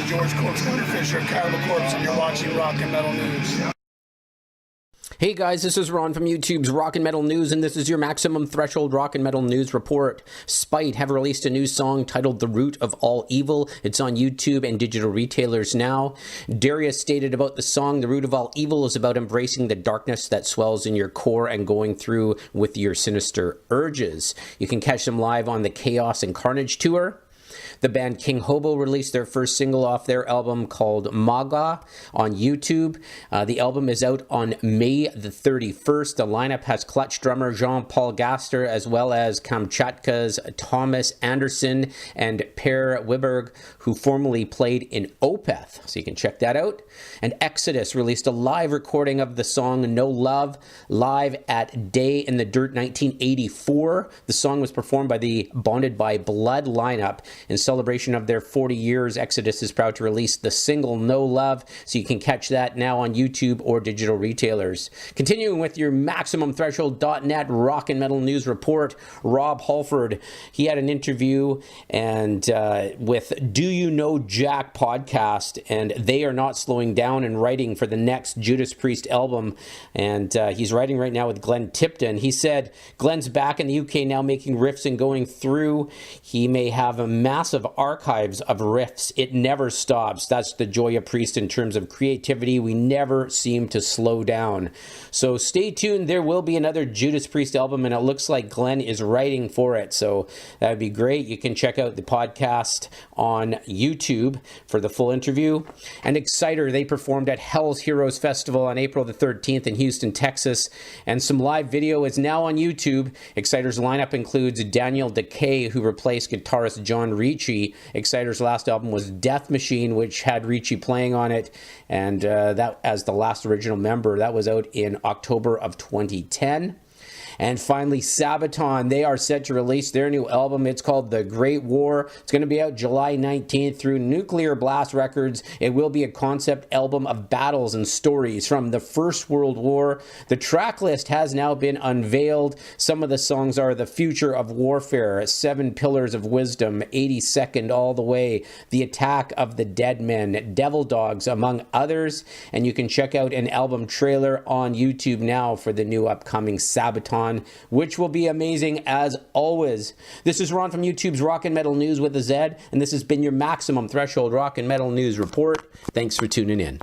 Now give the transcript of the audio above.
George Corpse Wonderfisher, Cannibal Corpse, and you're watching Rock and Metal News. Hey guys, this is Ron from YouTube's Rock and Metal News, and this is your Maximum Threshold Rock and Metal News report. Spite have released a new song titled The Root of All Evil. It's on YouTube and digital retailers now. Darius stated about the song, The Root of All Evil is about embracing the darkness that swells in your core and going through with your sinister urges. You can catch them live on the Chaos And Carnage Tour. The band King Hobo released their first single off their album called Mauga on YouTube. The album is out on May the 31st. The lineup has Clutch drummer Jean-Paul Gaster, as well as Kamchatka's Thomas Andersson and Per Wiberg, who formerly played in Opeth. So you can check that out. And Exodus released a live recording of the song No Love live at Day in the Dirt 1984. The song was performed by the Bonded by Blood lineup. In celebration of their 40 years, Exodus is proud to release the single No Love, so you can catch that now on YouTube or digital retailers. Continuing with your MaximumThreshold.net Rock and Metal News report, Rob Halford, he had an interview and with Do You Know Jack podcast, and they are not slowing down and writing for the next Judas Priest album, and he's writing right now with Glenn Tipton. He said, Glenn's back in the UK now making riffs and going through. He may have a massive archives of riffs. It never stops. That's the joy of Priest in terms of creativity. We never seem to slow down. So stay tuned. There will be another Judas Priest album, and it looks like Glenn is writing for it. So that would be great. You can check out the podcast on YouTube for the full interview. And Exciter, they performed at Hell's Heroes Festival on April the 13th in Houston, Texas. And some live video is now on YouTube. Exciter's lineup includes Daniel Decay, who replaced guitarist John Ricci. Exciter's last album was Death Machine, which had Ricci playing on it, and that as the last original member. That was out in October of 2010. And finally, Sabaton, they are set to release their new album. It's called The Great War. It's going to be out July 19th through Nuclear Blast Records. It will be a concept album of battles and stories from the First World War. The track list has now been unveiled. Some of the songs are The Future of Warfare, 7 Pillars of Wisdom, 82nd All the Way, The Attack of the Dead Men, Devil Dogs, among others. And you can check out an album trailer on YouTube now for the new upcoming Sabaton, which will be amazing as always. This is Ron from YouTube's Rock and Metal News with a Z, and this has been your Maximum Threshold Rock and Metal News report. Thanks for tuning in.